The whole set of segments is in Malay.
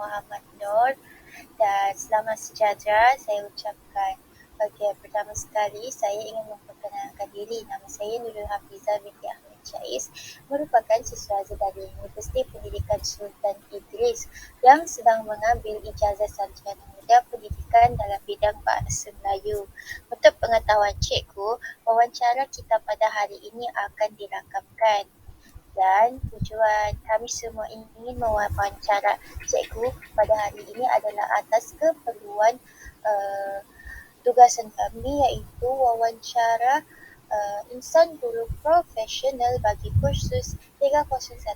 Muhammad Nur dan selamat sejahtera saya ucapkan. Okey, pertama sekali saya ingin memperkenalkan diri. Nama saya Nurul Hafizah binti Ahmad Syaiz, merupakan siswa dari Universiti Pendidikan Sultan Idris yang sedang mengambil ijazah sarjana muda pendidikan dalam bidang Bahasa Melayu. Untuk pengetahuan cikgu, wawancara kita pada hari ini akan dirakamkan. Dan tujuan kami semua ingin mewawancara cikgu pada hari ini adalah atas keperluan tugasan kami, iaitu wawancara insan guru profesional bagi kursus 3013,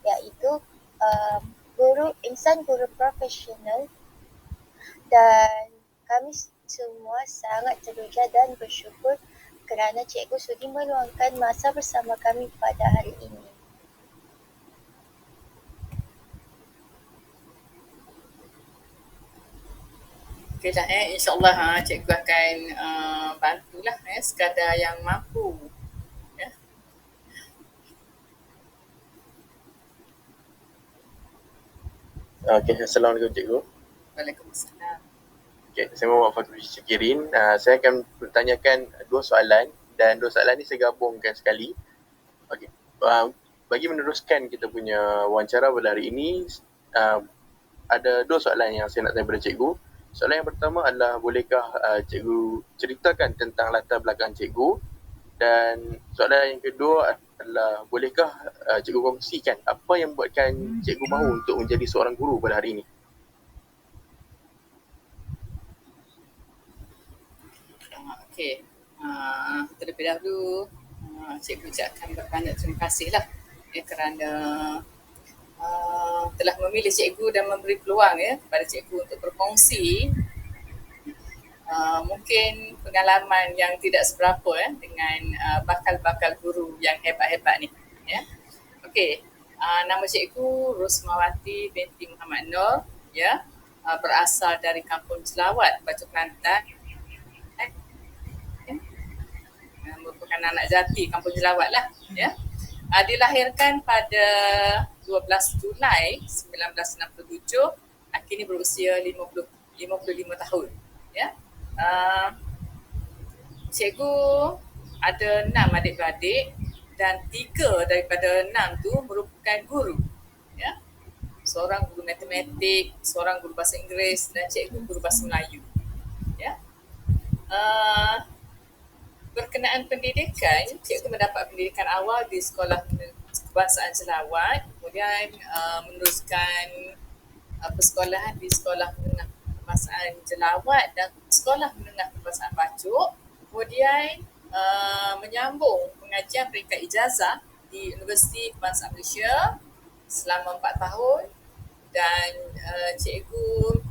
iaitu insan guru profesional, dan kami semua sangat teruja dan bersyukur kerana cikgu sudi meluangkan masa bersama kami pada hari ini. Okeylah, insyaAllah cikgu akan bantulah sekadar yang mampu. Ya. Okey, Assalamualaikum cikgu. Waalaikumsalam. Okey, saya Muhammad Fakhruddin Syakirin. Saya akan bertanyakan dua soalan dan dua soalan ni saya gabungkan sekali. Okey. Bagi meneruskan kita punya wawancara pada hari ini, ada dua soalan yang saya nak tanya kepada cikgu. Soalan yang pertama adalah, bolehkah cikgu ceritakan tentang latar belakang cikgu? Dan soalan yang kedua adalah, bolehkah cikgu kongsikan apa yang membuatkan cikgu mahu untuk menjadi seorang guru pada hari ini? Okey. Terlebih dahulu cikgu ucapkan berbanyak terima kasihlah kerana telah memilih cikgu dan memberi peluang kepada cikgu untuk berkongsi mungkin pengalaman yang tidak seberapa dengan bakal-bakal guru yang hebat-hebat ni. Okey, nama cikgu Rosmawati binti Muhammad Nur, berasal dari Kampung Jelawat, Batu Kelantan. Merupakan anak jati Kampung Jelawat lah. Dilahirkan pada 12 Julai 1967, kini berusia 55 tahun. Cikgu ada 6 adik-beradik dan 3 daripada 6 tu merupakan guru. Seorang guru matematik, seorang guru bahasa Inggeris dan cikgu guru bahasa Melayu. Berkenaan pendidikan, cikgu mendapat pendidikan awal di Sekolah Kebangsaan Jelawat, kemudian meneruskan persekolahan di Sekolah Menengah Kebangsaan Jelawat dan Sekolah Menengah Kebangsaan Bacuk, kemudian menyambung pengajian peringkat ijazah di Universiti Kebangsaan Malaysia selama 4 tahun dan cikgu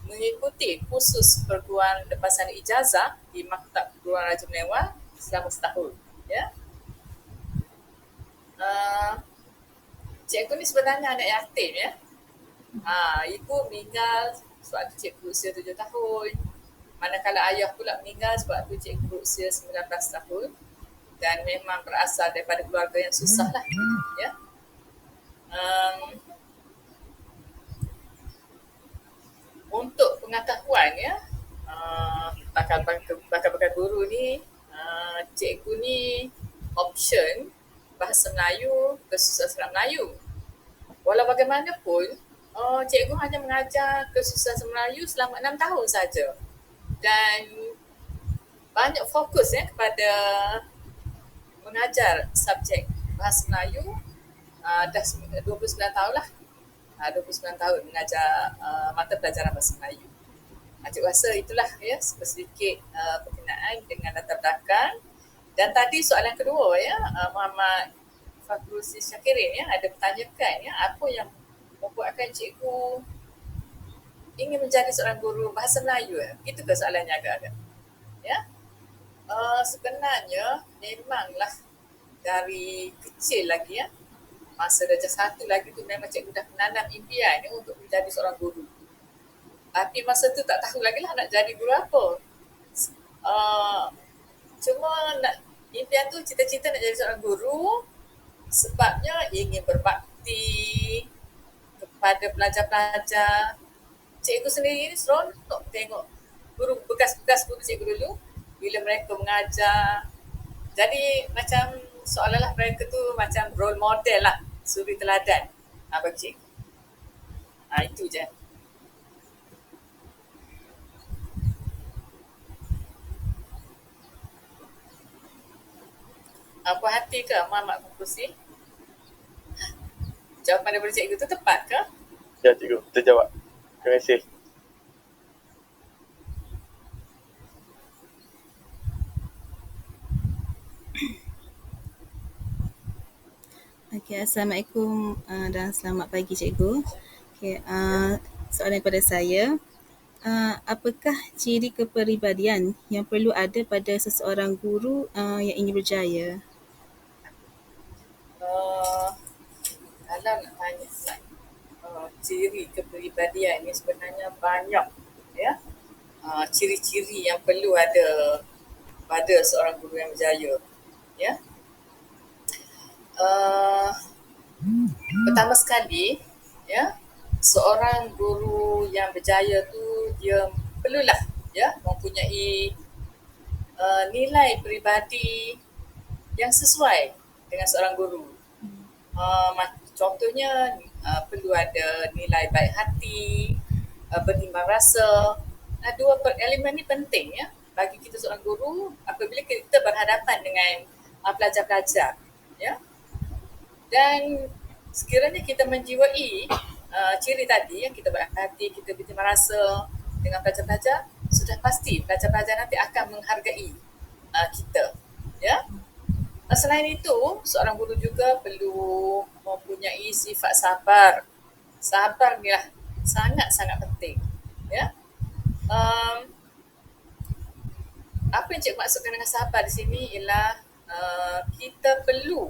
mengikuti kursus perguruan lepasan ijazah di Maktab Perguruan Raja Melewah selama setahun. Cikgu ni sebenarnya anak yatim. Ibu meninggal sebab tu cikgu usia 7 tahun. Manakala ayah pula meninggal sebab tu cikgu berusia 19 tahun. Dan memang berasal daripada keluarga yang susah lah. Untuk pengetahuan bakal guru ni, cikgu ni option Bahasa Melayu, Kesusastraan Melayu. Walau bagaimanapun, cikgu hanya mengajar Kesusastraan Melayu selama 6 tahun saja. Dan banyak fokus kepada mengajar subjek Bahasa Melayu. Dah 29 tahun lah. 29 tahun mengajar mata pelajaran Bahasa Melayu. Cikgu rasa itulah sedikit berkenaan dengan latar belakang. Dan tadi soalan kedua Muhammad Fakhruddin Syakirin ada bertanyakan apa yang membuatkan cikgu ingin menjadi seorang guru Bahasa Melayu. Itu ke soalannya agak-agak. Sebenarnya memanglah dari kecil lagi masa darjah 1 lagi tu memang cikgu dah menanam impian untuk menjadi seorang guru. Tapi masa tu tak tahu lagi lah nak jadi guru apa. Cuma impian tu, cita-cita nak jadi seorang guru sebabnya ingin berbakti kepada pelajar-pelajar. Cikgu sendiri ni seronok tengok guru bekas-bekas guru cikgu dulu bila mereka mengajar. Jadi macam seolah-olah mereka tu macam role model lah, suri teladan bagi cikgu. Itu je. Puas hati ke Mak konklusi? Jawapan daripada cikgu tu tepat ke? Ya cikgu, terjawab. Terima kasih. Okey, Assalamualaikum dan selamat pagi cikgu. Okey, soalan daripada saya. Apakah ciri kepribadian yang perlu ada pada seseorang guru yang ingin berjaya? Kalau nak tanya ciri kepribadian ni sebenarnya banyak, ya. Ciri-ciri yang perlu ada pada seorang guru yang berjaya, ya. Pertama sekali, ya, seorang guru yang berjaya tu dia perlulah, ya, mempunyai nilai peribadi yang sesuai dengan seorang guru. Contohnya perlu ada nilai baik hati, bertimbang rasa. Dua elemen ni penting, ya, bagi kita seorang guru apabila kita berhadapan dengan pelajar-pelajar, ya. Dan sekiranya kita menjiwai ciri tadi, yang kita baik hati, kita bertimbang rasa dengan pelajar-pelajar, sudah pasti pelajar-pelajar nanti akan menghargai kita, ya. Selain itu, seorang guru juga perlu mempunyai sifat sabar. Sabar ni lah sangat-sangat penting, ya. Apa yang cikgu maksudkan dengan sabar di sini ialah kita perlu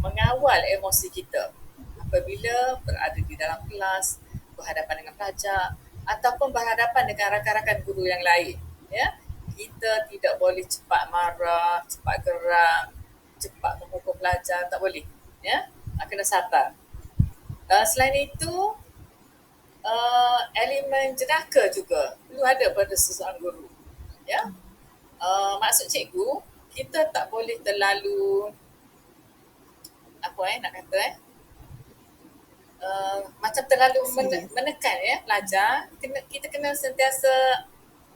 mengawal emosi kita apabila berada di dalam kelas, berhadapan dengan pelajar ataupun berhadapan dengan rakan-rakan guru yang lain, ya. Kita tidak boleh cepat marah, cepat geram, cepat menghukum pelajar, tak boleh, ya. Kena sabar. Selain itu, elemen jenaka juga perlu ada pada seseorang guru, ya. Maksud cikgu, kita tak boleh terlalu macam terlalu menekan, ya, pelajar. Kita kena sentiasa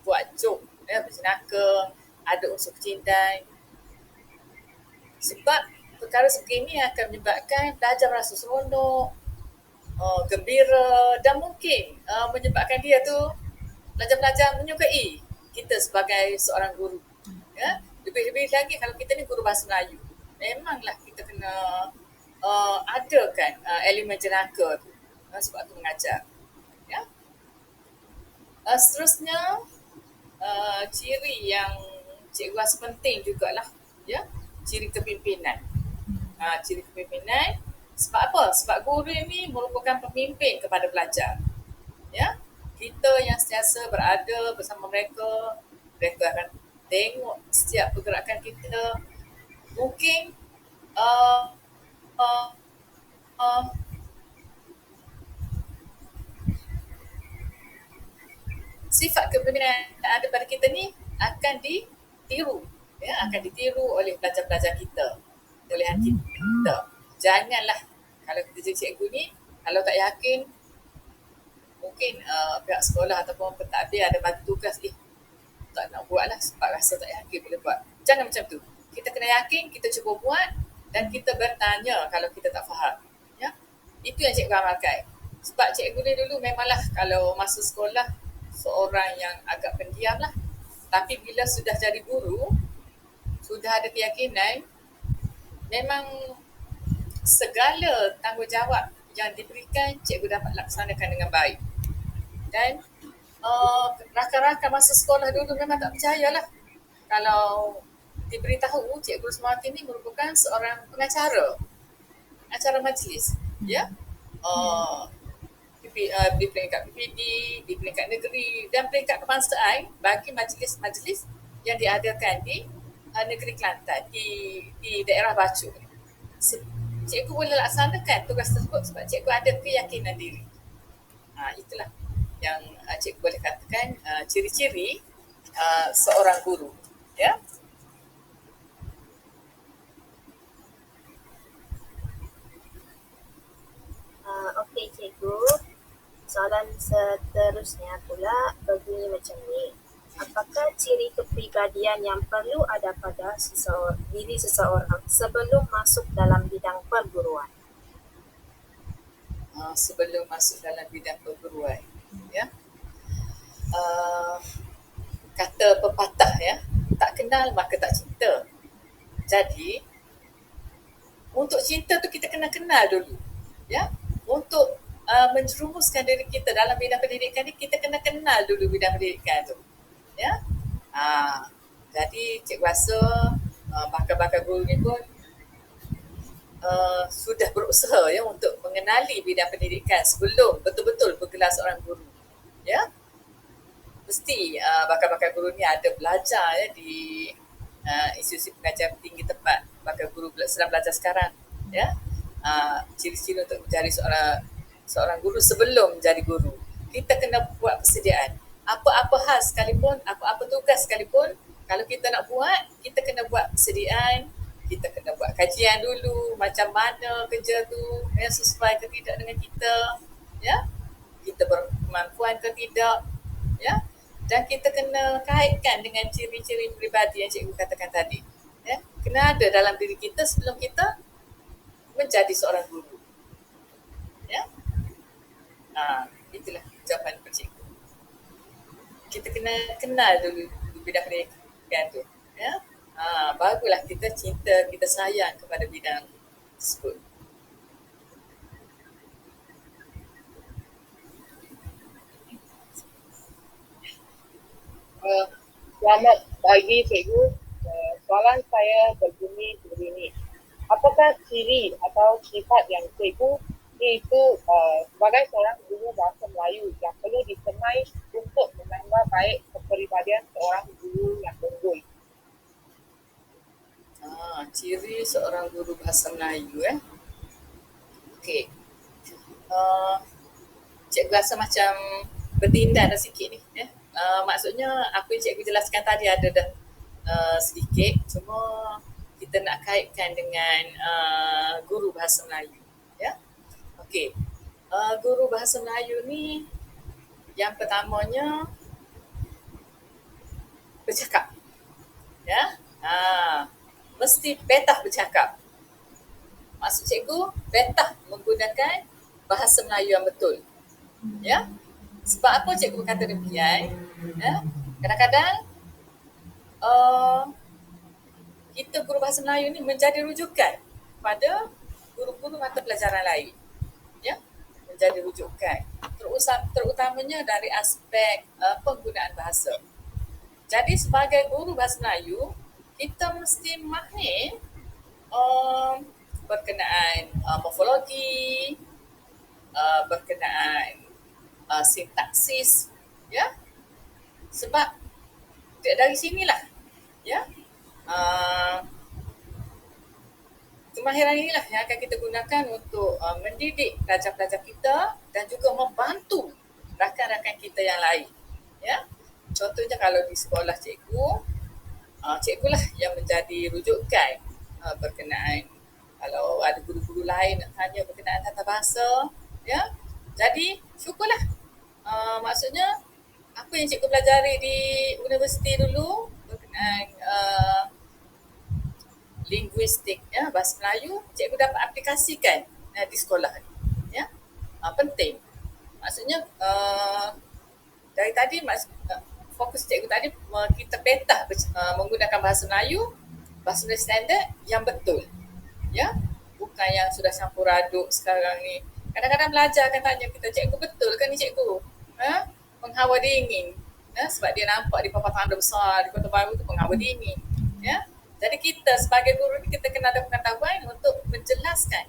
buat joke, ya, berjenaka, ada unsur kecintaan. Sebab perkara sebegini akan menyebabkan pelajar merasa seronok, gembira dan mungkin menyebabkan dia tu, pelajar-pelajar menyukai kita sebagai seorang guru, ya. Lebih-lebih lagi kalau kita ni guru bahasa Melayu, memanglah kita kena adakan elemen jenaka tu, sebab tu mengajar, ya. Seterusnya, ciri yang cikgu rasa penting jugalah, ya, ciri kepimpinan. Ciri kepimpinan, sebab apa? Sebab guru ini merupakan pemimpin kepada pelajar, ya. Kita yang sentiasa berada bersama mereka, mereka akan tengok setiap pergerakan kita. Mungkin sifat kepimpinan yang ada pada kita ni akan ditiru, ya, akan ditiru oleh pelajar-pelajar kita, oleh hati kita. Janganlah kalau kita jadi cikgu ni, kalau tak yakin, mungkin pihak sekolah ataupun pentadbir ada bagi tugas, tak nak buat lah sebab rasa tak yakin boleh buat. Jangan macam tu. Kita kena yakin, kita cuba buat dan kita bertanya kalau kita tak faham, ya. Itu yang cikgu amalkan. Sebab cikgu ni dulu memanglah kalau masa sekolah seorang yang agak pendiam lah. Tapi bila sudah jadi guru, sudah ada keyakinan, memang segala tanggungjawab yang diberikan cikgu dapat laksanakan dengan baik. Dan rakan-rakan masa sekolah dulu memang tak percayalah kalau diberitahu Cikgu Rusmawati ni merupakan seorang pengacara, acara majlis, ya. Di peringkat PPD, di peringkat negeri dan peringkat kebangsaan bagi majlis-majlis yang diadakan di negeri Kelantan, di daerah Bacu. Cikgu boleh laksanakan tugas tersebut sebab cikgu ada keyakinan diri. Itulah yang cikgu boleh katakan ciri-ciri seorang guru. Ya. Okey cikgu, soalan seterusnya pula berbunyi macam ni. Apakah ciri kepribadian yang perlu ada pada diri seseorang sebelum masuk dalam bidang perguruan? Sebelum masuk dalam bidang perguruan, ya. Kata pepatah, ya, tak kenal maka tak cinta. Jadi untuk cinta tu kita kena kenal dulu, ya. Untuk menjerumuskan diri kita dalam bidang pendidikan ni, kita kena kenal dulu bidang pendidikan tu, ya. Jadi cikgu rasa bakal-bakal guru ni pun sudah berusaha, ya, untuk mengenali bidang pendidikan sebelum betul-betul bergelar seorang guru, ya. Mesti bakal-bakal guru ni ada belajar, ya, di institusi pengajian tinggi tempat bakal guru sedang belajar sekarang, ya. Ciri-ciri untuk menjadi seorang guru sebelum menjadi guru, kita kena buat persediaan. Apa-apa hal sekalipun, apa-apa tugas sekalipun, kalau kita nak buat, kita kena buat persediaan. Kita kena buat kajian dulu, macam mana kerja tu, yang sesuai ke tidak dengan kita, ya. Kita berkemampuan ke tidak, ya. Dan kita kena kaitkan dengan ciri-ciri peribadi yang cikgu katakan tadi, ya. Kena ada dalam diri kita sebelum kita menjadi seorang guru, ya. Itulah jawapan daripada cikgu. Kita kena kenal dulu bidang pendidikan tu, ya. Barulah kita cinta, kita sayang kepada bidang tersebut. Selamat pagi cikgu. Soalan saya berbunyi begini. Apakah ciri atau sifat yang cikgu itu sebagai seorang guru bahasa Melayu yang perlu dikenai untuk menambah baik kepribadian seorang guru yang unggul? Ciri seorang guru bahasa Melayu, Okey. Cikgu rasa macam bertindak dah sikit ni, ya. Maksudnya apa yang cikgu jelaskan tadi ada dah sedikit, cuma kita nak kaitkan dengan guru bahasa Melayu, ya. Okey. Guru bahasa Melayu ni yang pertamanya bercakap, ya. Mesti betah bercakap. Maksud cikgu, betah menggunakan bahasa Melayu yang betul, ya. Sebab apa cikgu kata demikian, ya? Kadang-kadang kita guru bahasa Melayu ni menjadi rujukan pada guru-guru mata pelajaran lain, ya. Menjadi rujukan, terutamanya dari aspek penggunaan bahasa. Jadi sebagai guru bahasa Melayu, kita mesti mahir berkenaan morfologi, berkenaan sintaksis, ya. Sebab dari sinilah, ya, kemahiran inilah yang akan kita gunakan untuk mendidik pelajar-pelajar kita dan juga membantu rakan-rakan kita yang lain, ya. Contohnya kalau di sekolah cikgu, cikgulah yang menjadi rujukan berkenaan kalau ada guru-guru lain nak tanya berkenaan tata bahasa, ya. Jadi syukurlah, maksudnya apa yang cikgu pelajari di universiti dulu berkenaan linguistik, ya, bahasa Melayu, cikgu dapat aplikasikan di sekolah, ya. Penting. Maksudnya dari tadi fokus cikgu tadi kita petah menggunakan bahasa Melayu standard yang betul, ya. Bukan yang sudah campur aduk sekarang ni. Kadang-kadang pelajar akan tanya kita, cikgu betul ke ni cikgu? Penghawa dingin, sebab dia nampak di papan tanda besar di Kota Baru tu penghawa dingin, ya. Jadi kita sebagai guru ni kita kena ada pengetahuan untuk menjelaskan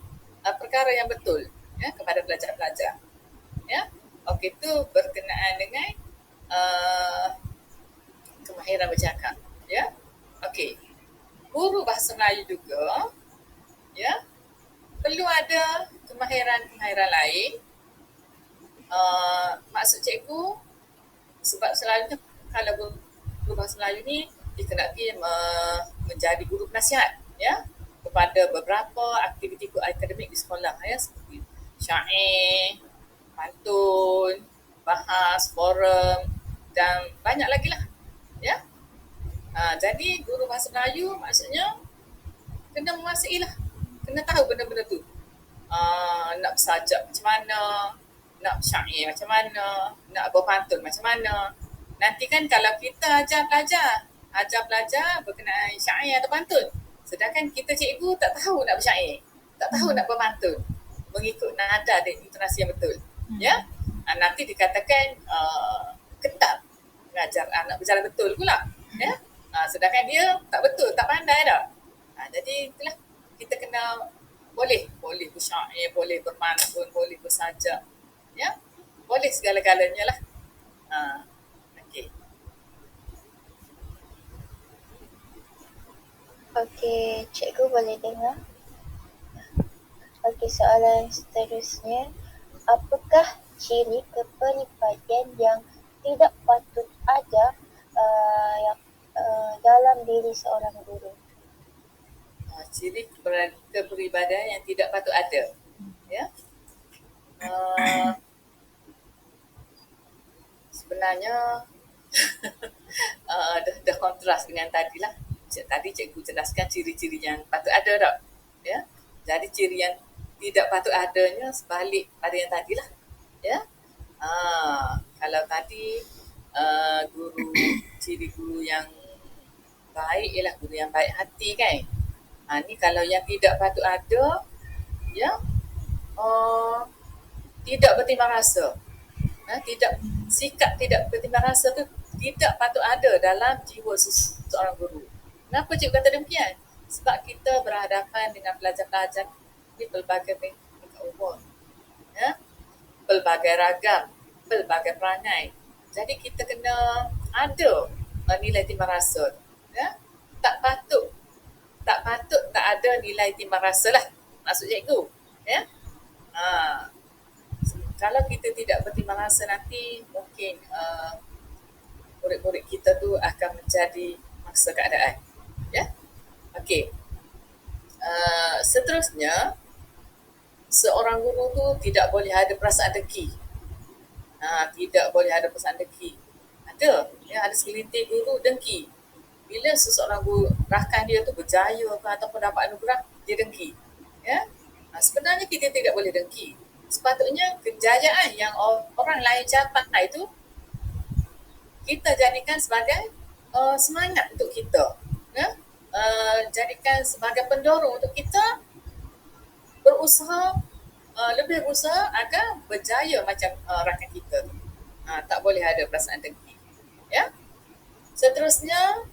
perkara yang betul, ya, kepada pelajar-pelajar, ya. Okey, itu berkenaan dengan kemahiran bercakap, ya. Okey, guru bahasa Melayu juga, ya, perlu ada kemahiran lain maksud cikgu, sebab selalunya kalau guru bahasa Melayu ni dikenali menjadi guru penasihat ya kepada beberapa aktiviti akademik di sekolah ya, seperti syair, pantun, bahas, forum dan banyak lagi lah ya. Jadi guru bahasa Melayu maksudnya kena menguasai lah, kena tahu benda-benda tu. Nak bersajak macam mana, nak syair macam mana, nak berpantun macam mana. Nanti kan kalau kita ajar pelajar berkenaan syair atau pantun, sedangkan kita cikgu tak tahu nak bersyair, tak tahu nak berpantun mengikut nada dan intonasi yang betul ya, nanti dikatakan ketat mengajar anak berjalan betul pula ya. Sedangkan dia tak betul, tak pandai dah. Jadi itulah, kita kena boleh bersyair, boleh berpantun, boleh bersajak ya, boleh segala-galanya lah. Okey. Okey, cikgu boleh dengar? Okey, soalan seterusnya. Apakah ciri kepribadian yang tidak patut ada dalam diri seorang guru? Ciri kepribadian yang tidak patut ada ya. Sebenarnya dah kontras dengan tadilah. Tadi cikgu jelaskan ciri-ciri yang patut ada tak ya. Jadi ciri yang tidak patut adanya sebalik pada yang tadilah ya. Kalau tadi ciri guru yang baik ialah guru yang baik hati kan. Ni kalau yang tidak patut ada ya, tidak bertimbang rasa. Sikap tidak bertimbang rasa tu tidak patut ada dalam jiwa seorang guru. Kenapa cikgu kata demikian? Sebab kita berhadapan dengan pelajar-pelajar di pelbagai tingkat umur ya, pelbagai ragam, pelbagai perangai. Jadi kita kena ada nilai timbang rasa ya. Tak patut tak ada nilai timbang rasa lah, maksud cikgu ya. Kalau kita tidak bertimbang rasa, nanti mungkin murid-murid kita tu akan menjadi maksa keadaan ya. Okey. Seterusnya, seorang guru tu tidak boleh ada perasaan dengki. Tidak boleh ada perasaan dengki. Ada segelintir guru dengki. Bila seseorang guru rakan dia tu berjaya ataupun dapat anugerah, dia dengki ya. Sebenarnya kita tidak boleh dengki. Sepatutnya kejayaan yang orang lain capai itu kita jadikan sebagai semangat untuk kita ya. Jadikan sebagai pendorong untuk kita lebih berusaha agar berjaya macam rakan kita tu. Tak boleh ada perasaan dengki ya. Seterusnya,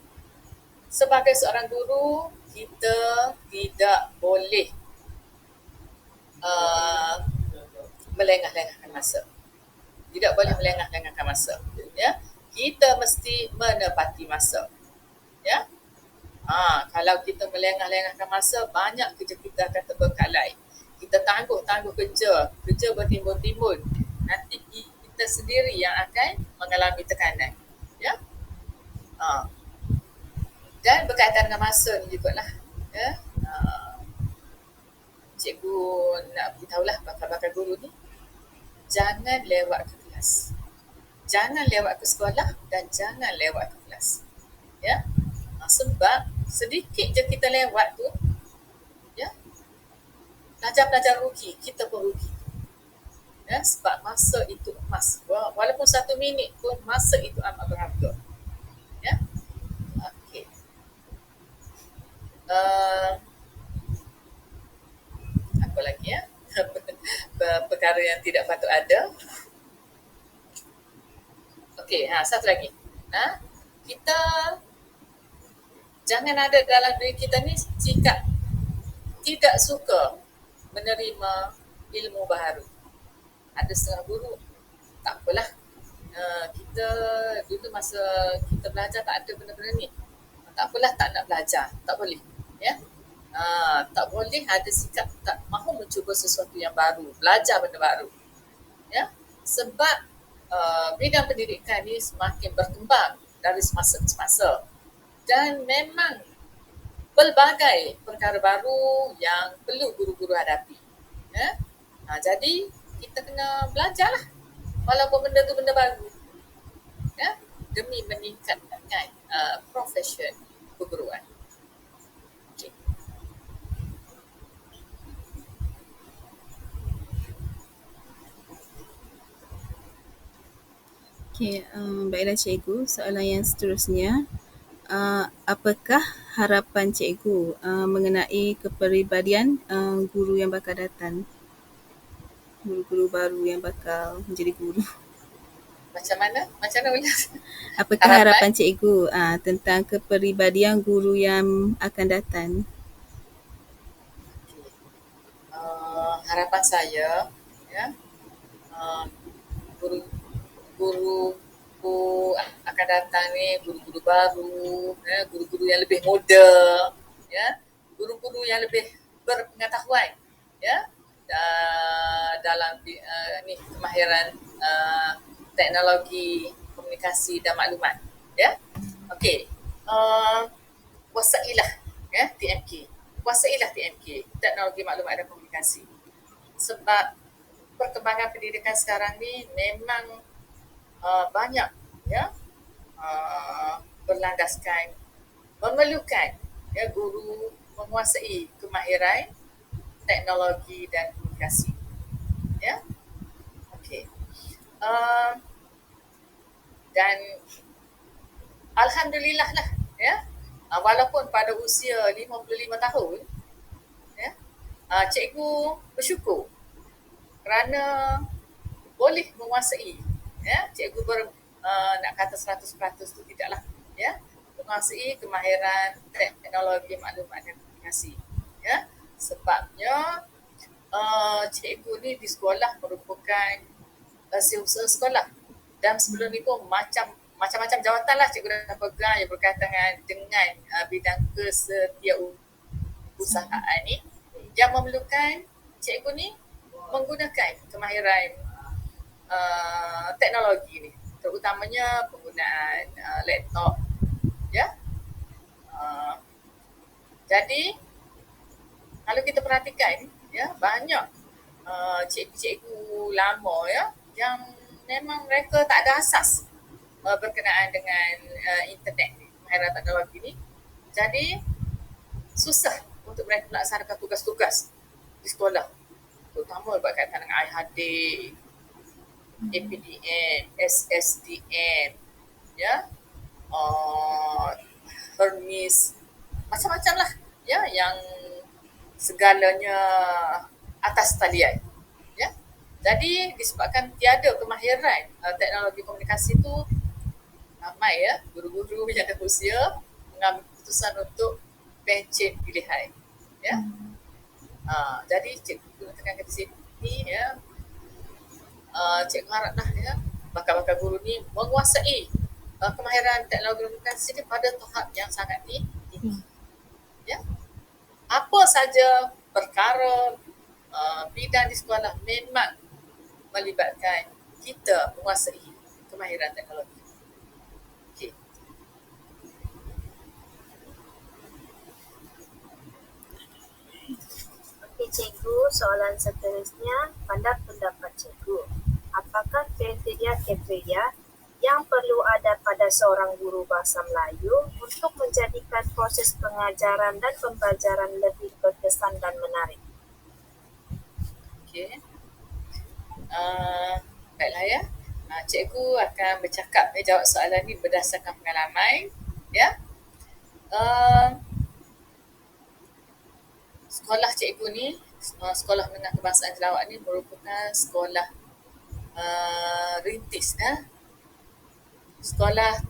sebagai seorang guru, kita tidak boleh melengah-lengahkan masa. Tidak boleh melengah-lengahkan masa ya. Kita mesti menepati masa ya. Kalau kita melengah-lengahkan masa, banyak kerja kita akan terbengkalai. Kita tangguh kerja bertimbun-timbun. Nanti kita sendiri yang akan mengalami tekanan ya. Dan berkaitan dengan masa ni jugalah ya. Cikgu nak beritahulah bakal-bakal guru ni, jangan lewat ke kelas, jangan lewat ke sekolah dan jangan lewat ke kelas ya. Sebab sedikit je kita lewat tu ya, pelajar-pelajar rugi, kita pun rugi ya. Sebab masa itu emas, walaupun 1 minit pun masa itu amat berharga ya. Okey. Apa lagi ya? Perkara yang tidak patut ada. Okey, satu lagi. Kita jangan ada dalam diri kita ni sikap tidak suka menerima ilmu baharu. Ada setengah guru, tak apalah, kita dulu masa kita belajar tak ada benda-benda ni, tak apalah, tak nak belajar, tak boleh ya. Tak boleh ada sikap tak mahu mencuba sesuatu yang baru, belajar benda baru ya. Sebab bidang pendidikan ni semakin berkembang dari semasa ke semasa dan memang pelbagai perkara baru yang perlu guru-guru hadapi. Ya? Jadi kita kena belajarlah walaupun benda tu benda baru. Ya? Demi meningkatkan profesion keguruan. Okay. Baiklah cikgu, soalan yang seterusnya. Apakah harapan cikgu mengenai kepribadian guru yang bakal datang? Guru-guru baru yang bakal menjadi guru. Macam mana? Macam mana punya? Apakah harapan cikgu tentang kepribadian guru yang akan datang? Harapan saya, ya, guru-guru akan datang ni guru-guru baru, ya, guru-guru yang lebih muda, ya, guru-guru yang lebih berpengetahuan, ya, dalam ni kemahiran teknologi komunikasi dan maklumat, ya. Okey. Kuasailah, ya, TMK. Kuasailah TMK, teknologi maklumat dan komunikasi. Sebab perkembangan pendidikan sekarang ni memang banyak, ya, berlandaskan memerlukan, ya, guru menguasai kemahiran teknologi dan komunikasi, ya. Okey. Dan alhamdulillah lah, ya, walaupun pada usia 55 tahun, ya, cikgu bersyukur kerana boleh menguasai, ya, cikgu nak kata 100% tu tidaklah, ya, menguasai kemahiran teknologi maklumat dan komunikasi, ya. Sebabnya cikgu ni di sekolah merupakan siusaha sekolah, dan sebelum ni pun macam-macam jawatan lah cikgu dah pegang yang berkaitan dengan bidang kesetiausahaan ni yang memerlukan cikgu ni menggunakan kemahiran teknologi ni, terutamanya penggunaan laptop, ya. Jadi kalau kita perhatikan, ya, banyak cikgu-cikgu lama, ya, yang memang mereka tak ada asas berkenaan dengan internet ni, kemahiran teknologi ni. Jadi susah untuk mereka melaksanakan tugas-tugas di sekolah, terutama berkaitan dengan IHD, APDM, SSDM, ya, Hermes, macam-macam lah, ya, yang segalanya atas talian, ya. Jadi disebabkan tiada kemahiran teknologi komunikasi tu, ramai, ya, guru-guru yang dah berusia mengambil keputusan untuk pencen pilihan, ya. Jadi cikgu tekankan di sini, ya, cikgu haraplah, ya, bakal-bakal guru ni menguasai kemahiran teknologi komunikasi ni pada tahap yang sangat tinggi, ya. Apa saja perkara bidang di sekolah memang melibatkan kita menguasai kemahiran teknologi. Okey. Okey cikgu, soalan seterusnya, pendapat cikgu. Apakah kriteria yang perlu ada pada seorang guru bahasa Melayu untuk menjadikan proses pengajaran dan pembelajaran lebih berkesan dan menarik? Okey. Baiklah, ya. Cikgu akan bercakap, jawab soalan ni berdasarkan pengalaman, ya. Sekolah cikgu ni, Sekolah Menengah Kebangsaan Sarawak ni merupakan sekolah rintis, ya. Sekolah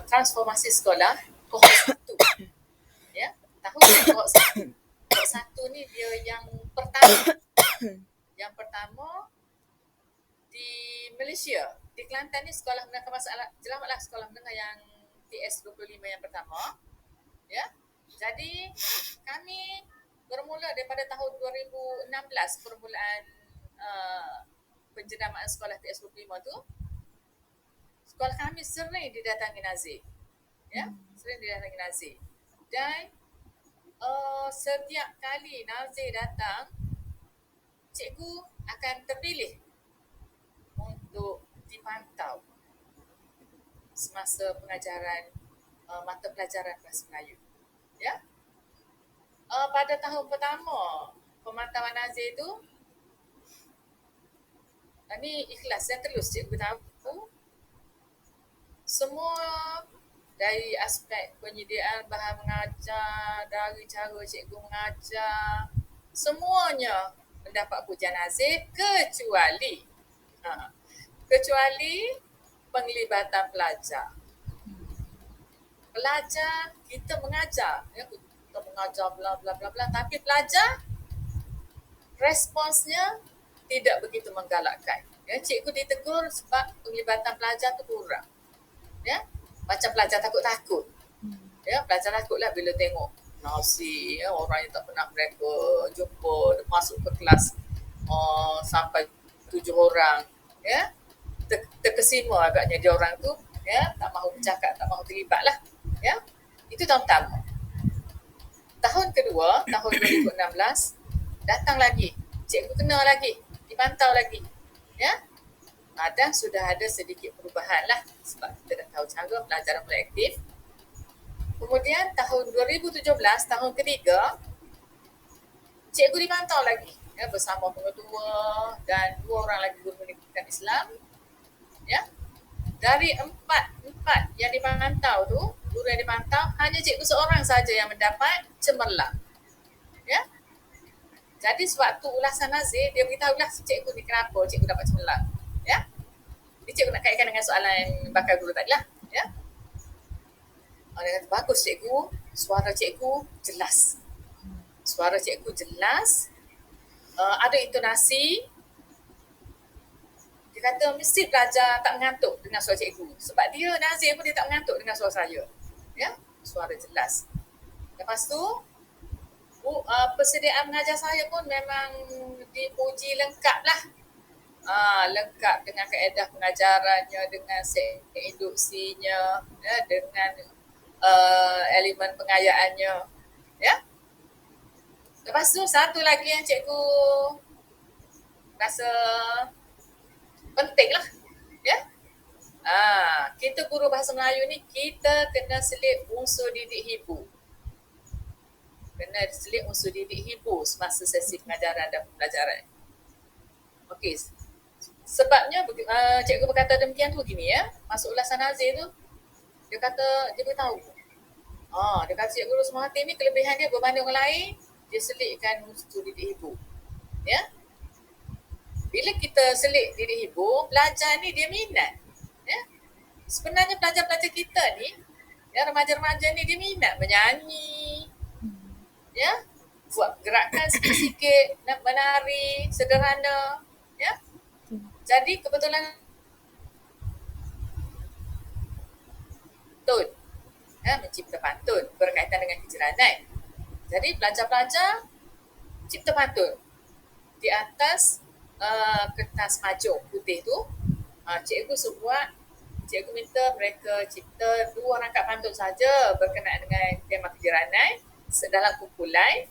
transformasi sekolah kohort 1, ya. Tahu kohort 1? Kohort 1 ni dia yang pertama di Malaysia. Di Kelantan ni Sekolah Menengah Kebangsaan Selamatlah Sekolah Menengah yang TS25 yang pertama, ya. Jadi kami bermula daripada tahun 2016 permulaan penjenamaan sekolah TS25 tu, sekolah kami sering didatangi Nazir. Ya, sering didatangi Nazir. Dan setiap kali Nazir datang, cikgu akan terpilih untuk dipantau semasa pengajaran mata pelajaran bahasa Melayu. Ya. Pada tahun pertama pemantauan Nazir tu, ni ikhlas dan terus cikgu tahu semua dari aspek penyediaan bahan mengajar, dari cara cikgu mengajar, semuanya mendapat pujian Nazir kecuali penglibatan pelajar. Pelajar kita mengajar, ya, kita mengajar bla bla bla bla, tapi pelajar responsnya tidak begitu menggalakkan. Ya, cikgu ditegur sebab penglibatan pelajar tu kurang. Ya, macam pelajar takut-takut. Ya, pelajar takutlah bila tengok Nazir, ya, orang yang tak pernah mereka jumpa masuk ke kelas sampai 7 orang, ya, terkesima agaknya dia orang tu, ya, tak mahu bercakap, tak mahu terlibat lah, ya. Itu tahun pertama. Tahun kedua, tahun 2016, datang lagi, cikgu kena lagi, dipantau lagi, ya. Dan sudah ada sedikit perubahan lah sebab kita dah tahu cara pelajaran mulai aktif. Kemudian tahun 2017, tahun ketiga, cikgu dipantau lagi, ya, bersama pengetua dan 2 orang lagi guru pendidikan Islam. Ya. Dari empat yang dipantau tu, guru yang dipantau, hanya cikgu seorang saja yang mendapat cemerlang. Ya. Jadi sewaktu ulasan Nazir, dia beritahulah cikgu ni kenapa cikgu dapat cemerlang. Ya. Jadi cikgu nak kaitkan dengan soalan bakal guru tadi lah. Ya. Dia kata, bagus cikgu, suara cikgu jelas. Suara cikgu jelas, ada intonasi. Dia kata mesti pelajar tak mengantuk dengan suara cikgu. Sebab dia, Nazir pun dia tak mengantuk dengan suara saya. Ya, suara jelas. Lepas tu, persediaan mengajar saya pun memang dipuji lengkap lah. Lengkap dengan kaedah pengajarannya, dengan set induksinya, ya, dengan elemen pengayaannya. Ya. Lepas tu, satu lagi yang cikgu rasa penting lah. Ya. Kita guru bahasa Melayu ni, kita kena selip unsur didik hibu. Kena selip unsur didik hibu semasa sesi pengajaran dan pembelajaran. Okey. Sebabnya cikgu berkata demikian tu begini, ya. Masuk ulasan Nazir tu, dia kata, dia beritahu. Dia kata cikgu guru semua hati ni kelebihan dia berbanding orang lain, dia selitkan unsur didik hibu. Ya. Bila kita selit didik hibu, pelajar ni dia minat. Ya. Sebenarnya pelajar-pelajar kita ni, ya, remaja-remaja ni dia minat menyanyi. Ya. Buat gerakan sikit-sikit, nak menari sederhana. Ya. Jadi kebetulan pantun, ya, mencipta pantun berkaitan dengan hijranan. Jadi pelajar-pelajar cipta pantun di atas kertas majung putih tu. Cikgu minta mereka cipta 2 rangkap pantun saja berkenaan dengan tema hijranan dalam kumpulan.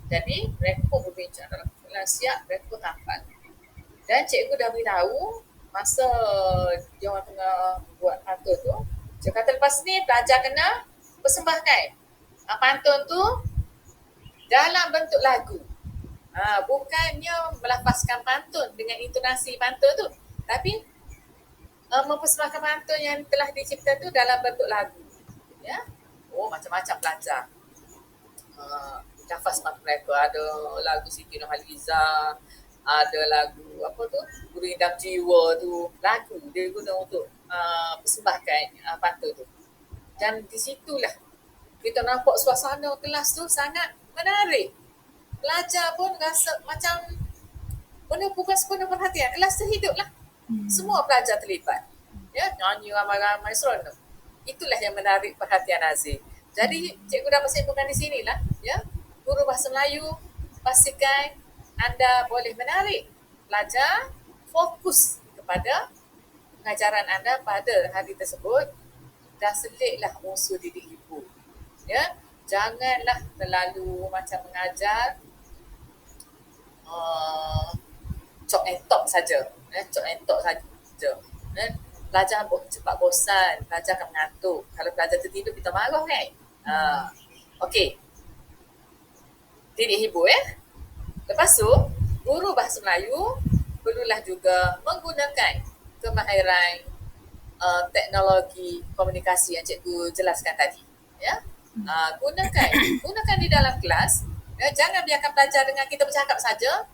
Jadi mereka pun berbincang dalam kumpulan, siap, mereka pun hafal. Dan cikgu dah beritahu masa dia orang tengah buat pantun tu, dia kata lepas ni pelajar kena persembahkan pantun tu dalam bentuk lagu. Bukannya melafazkan pantun dengan intonasi pantun tu, tapi mempersembahkan pantun yang telah dicipta tu dalam bentuk lagu. Ya. Macam-macam pelajar. Lafaz pantun mereka, ada lagu Siti Nurhaliza, ada lagu apa tu, Guru Indam Jiwa tu, lagu dia guna untuk persembahkan pantun tu. Dan di situlah kita nampak suasana kelas tu sangat menarik. Pelajar pun rasa macam bukan sepenuh perhatian, kelas tu hidup lah. Semua pelajar terlibat. Ya, nyanyi ramai-ramai, seronok. Itulah yang menarik perhatian Nazir. Jadi cikgu dapat simpulkan di sinilah, ya, guru bahasa Melayu, pastikan anda boleh menarik pelajar fokus kepada pengajaran anda pada hari tersebut dan selitlah unsur didik ibu. Ya, janganlah terlalu macam mengajar cok and talk saja. Cok and talk saja. Pelajar cepat bosan, pelajar akan mengantuk. Kalau pelajar tertidur kita marah kan? Okey. Didik hibur Lepas tu, guru bahasa Melayu perlulah juga menggunakan kemahiran teknologi komunikasi yang cikgu jelaskan tadi. Ya, gunakan di dalam kelas. Jangan biarkan pelajar dengan kita bercakap saja.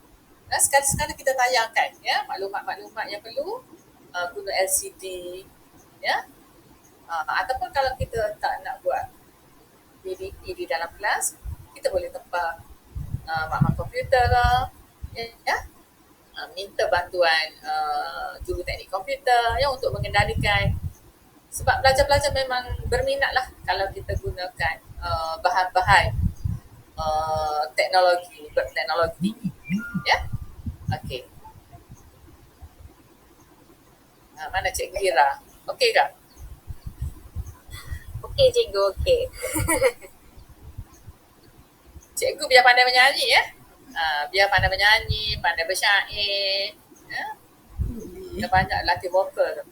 Sekali-sekala kita tayangkan maklumat-maklumat yang perlu, guna LCD, ataupun kalau kita tak nak buat PDP di dalam kelas, kita boleh tempah maklumat komputer lah, minta bantuan juru teknik komputer untuk mengendalikan. Sebab pelajar-pelajar memang berminat lah kalau kita gunakan bahan-bahan teknologi tinggi. Okey. Mana Cikgu Hira? Okey tak? Okey cikgu, okey. Cikgu biar pandai menyanyi biar pandai menyanyi, pandai bersyair. Kita banyak latih vokal tu.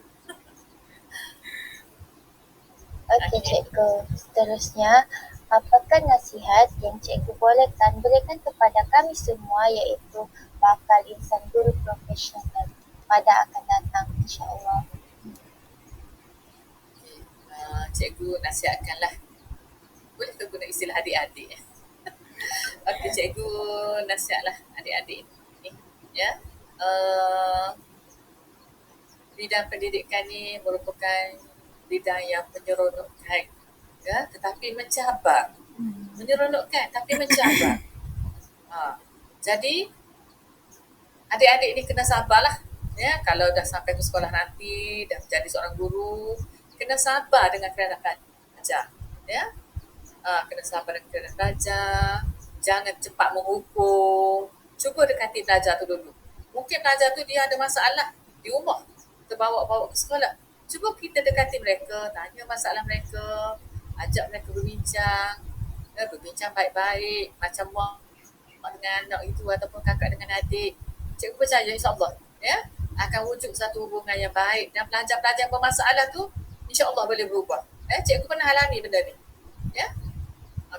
Okey cikgu, seterusnya apakah nasihat yang cikgu berikan kepada kami semua iaitu bakal insan guru profesional pada akan datang insya-Allah. Cikgu nasihatkanlah. Boleh ke guna istilah adik-adik? Okey, cikgu nasihatlah adik-adik ni. Bidang pendidikan ni merupakan bidang yang menyeronokkan, tetapi mencabar. Menyeronokkan tapi mencabar. Jadi adik-adik ni kena sabarlah. Kalau dah sampai ke sekolah nanti, dah menjadi seorang guru, kena sabar dengan kerana belajar. Kena sabar dengan kerana belajar. Jangan cepat menghukum. Cuba dekati pelajar tu dulu. Mungkin pelajar tu dia ada masalah di rumah, terbawa-bawa ke sekolah. Cuba kita dekati mereka, tanya masalah mereka, ajak mereka berbincang. Berbincang baik-baik, macam mak dengan anak itu ataupun kakak dengan adik. Cikgu percaya insya-Allah akan wujud satu hubungan yang baik, dan pelajar-pelajar yang bermasalah tu insya-Allah boleh berubah. Cikgu pernah alami benda ni.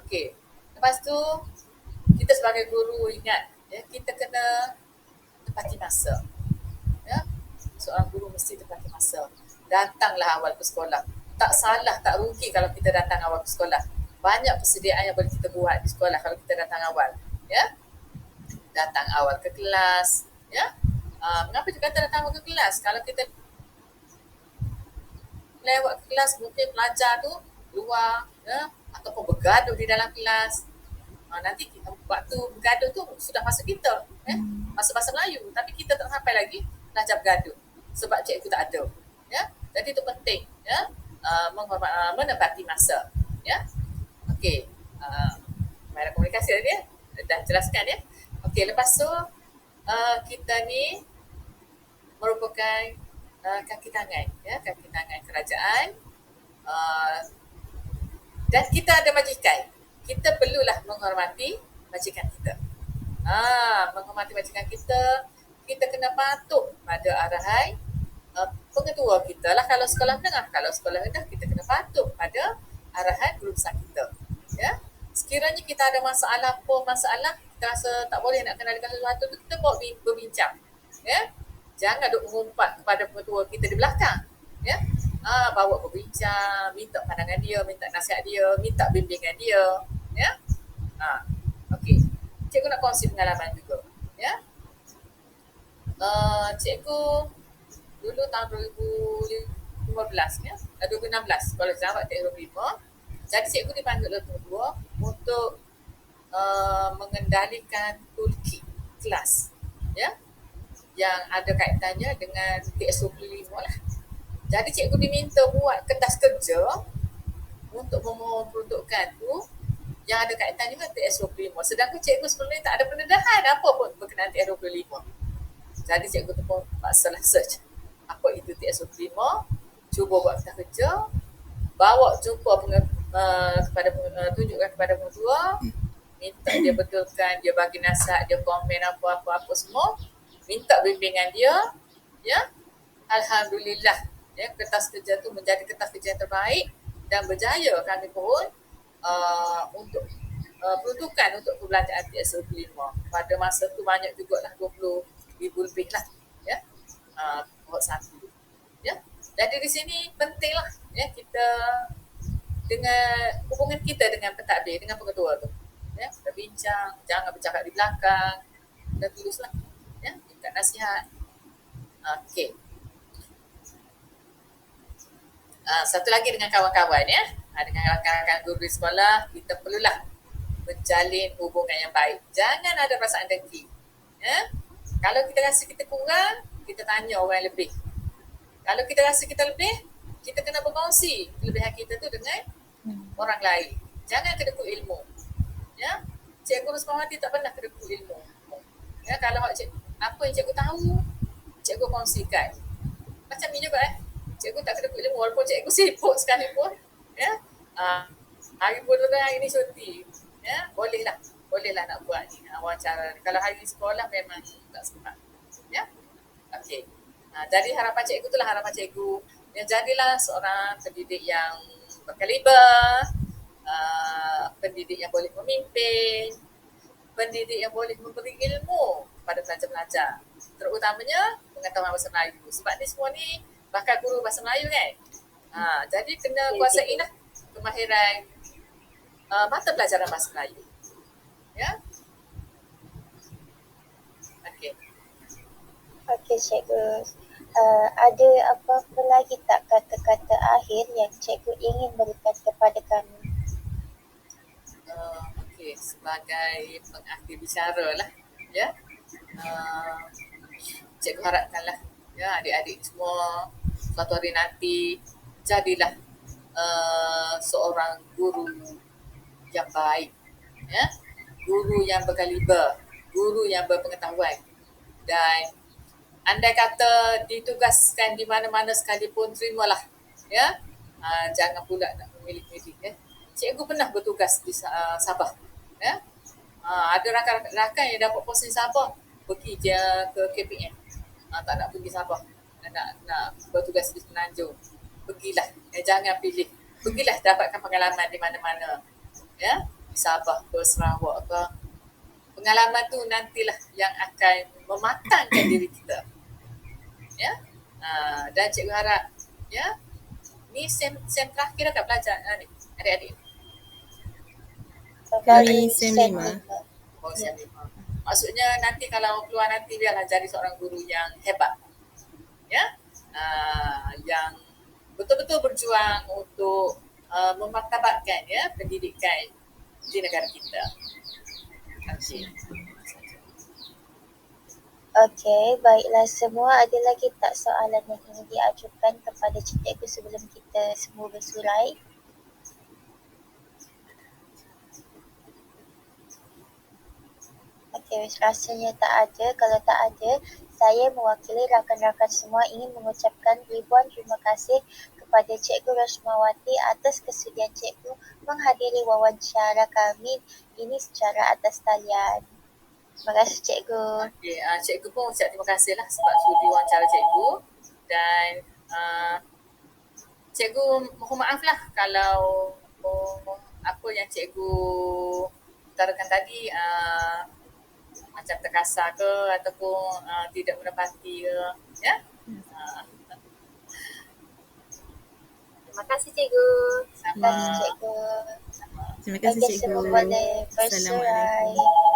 Okey. Lepas tu kita sebagai guru ingat kita kena tepati masa. Seorang guru mesti tepati masa. Datanglah awal ke sekolah. Tak salah, tak rugi kalau kita datang awal ke sekolah. Banyak persediaan yang boleh kita buat di sekolah kalau kita datang awal. Datang awal ke kelas. Mengapa kita kata datang awal ke kelas? Kalau kita lewat ke kelas, mungkin pelajar tu luar ataupun bergaduh di dalam kelas. Nanti waktu bergaduh tu sudah masuk kita, masuk bahasa Melayu, tapi kita tak sampai lagi belajar bergaduh sebab cikgu tak ada. Jadi itu penting, menepati masa. Okey, mana komunikasi tadi dah jelaskan Okey, lepas tu kita ni merupakan kaki tangan, kaki tangan kerajaan, dan kita ada majikan. Kita perlulah menghormati majikan kita. Menghormati majikan kita, kita kena patuh pada arahan pengetua kita lah kalau sekolah menengah. Kalau sekolah rendah, kita kena patuh pada arahan guru besar kita. Sekiranya kita ada masalah, kita rasa tak boleh nak kenalkan sesuatu tu, kita bawa berbincang. Jangan duk mengumpat kepada pengetua kita di belakang. Bawa berbincang, minta pandangan dia, minta nasihat dia, minta bimbingan dia. Okey. Cikgu nak kongsi pengalaman juga. Cikgu dulu tahun 2015 2016 sekolah Zawat Teknologi 5. Jadi cikgu dipanggil oleh pengetua untuk mengendalikan toolkit kelas yang ada kaitannya dengan TS25 lah. Jadi cikgu diminta buat kertas kerja untuk memperuntukkan tu yang ada kaitannya dengan TS25. Sedangkan cikgu sebenarnya tak ada pendedahan apa pun berkenaan TS25. Jadi cikgu tu pun paksalah search apa itu TS25, cuba buat kertas kerja, bawa jumpa tunjukkan kepada pengetua, minta dia betulkan, dia bagi nasihat, dia komen apa-apa semua, minta bimbingan dia, ya. Alhamdulillah, ya, kertas kerja tu menjadi kertas kerja yang terbaik dan berjaya kami pun untuk peruntukan untuk perbelanjaan TS25. Pada masa tu banyak jugalah, 20,000 lebih lah, ya, kohort 1. Ya. Jadi di sini pentinglah, ya, kita dengan hubungan kita dengan pentadbir, dengan pengetua tu, ya, kita bincang, jangan bercakap di belakang, dan tulislah, ya, minta nasihat. Okey. Satu lagi dengan kawan-kawan, ya. Dengan rakan-rakan guru di sekolah, kita perlulah menjalin hubungan yang baik. Jangan ada perasaan dengki. Ya. Kalau kita rasa kita kurang, kita tanya orang lebih. Kalau kita rasa kita lebih, kita kena berkongsi kelebihan kita tu dengan orang lain. Jangan kedekut ilmu. Ya. Cikgu Rusmawati tak pernah kedekut ilmu. Ya, kalau apa yang cikgu tahu, cikgu kongsikan. Macam ni juga cikgu tak kedekut ilmu walaupun cikgu sibuk sekalipun. Ya. Hari bulan hari ni cuti. Ya, bolehlah nak buat ni wawancara. Kalau hari sekolah memang tak sempat. Ya. Okey. Jadi harapan cikgu itulah harapan cikgu. Yang jadilah seorang pendidik yang berkaliber, pendidik yang boleh memimpin, pendidik yang boleh memberi ilmu kepada pelajar-pelajar. Terutamanya pengetahuan bahasa Melayu. Sebab ni semua ni bakal guru bahasa Melayu kan. Jadi kena kuasai lah kemahiran mata pelajaran bahasa Melayu. Ya. Okey. Okey cikgu. Ada apa-apa lagi tak kata-kata akhir yang cikgu ingin berikan kepada kami? Okey, sebagai pengakhir bicara lah, ya. Cikgu harapkanlah, ya, adik-adik semua suatu hari nanti jadilah seorang guru yang baik, ya, guru yang berkaliber, guru yang berpengetahuan, dan andai kata ditugaskan di mana-mana sekalipun, terimalah, ya. Jangan pula nak memilih-milih, ya. Cikgu pernah bertugas di Sabah, ya. Ada rakan-rakan yang dapat posisi Sabah, pergi dia ke KPM, tak nak pergi Sabah, nak bertugas di Semenanjung, pergilah, jangan pilih, pergilah dapatkan pengalaman di mana-mana, ya, di Sabah ke Sarawak ke. Pengalaman tu nantilah yang akan mematangkan diri kita, ya. Dan cikgu harap, ya, ni sem terakhir kat pelajar ni, adik-adik. Dari SEM 5. Oh, SEM 5. Maksudnya nanti kalau keluar nanti biarlah jadi seorang guru yang hebat, ya, yang betul-betul berjuang untuk memartabatkan, ya, pendidikan di negara kita. Okey. Okey, baiklah semua. Ada lagi tak soalan yang ingin diajukan kepada cikgu sebelum kita semua bersurai? Okey, rasanya tak ada. Kalau tak ada, saya mewakili rakan-rakan semua ingin mengucapkan ribuan terima kasih kepada Cikgu Rusmawati atas kesudian cikgu menghadiri wawancara kami ini secara atas talian. Terima kasih cikgu. Okey, cikgu pun ucap terima kasihlah sebab sudi wawancara cikgu, dan cikgu mohon maaflah kalau apa yang cikgu utarakan tadi macam terkasar ke ataupun tidak menepati ke, ya. Terima kasih cikgu. Terima kasih cikgu. Terima kasih Bagi cikgu. semua boleh bersurai. Assalamualaikum.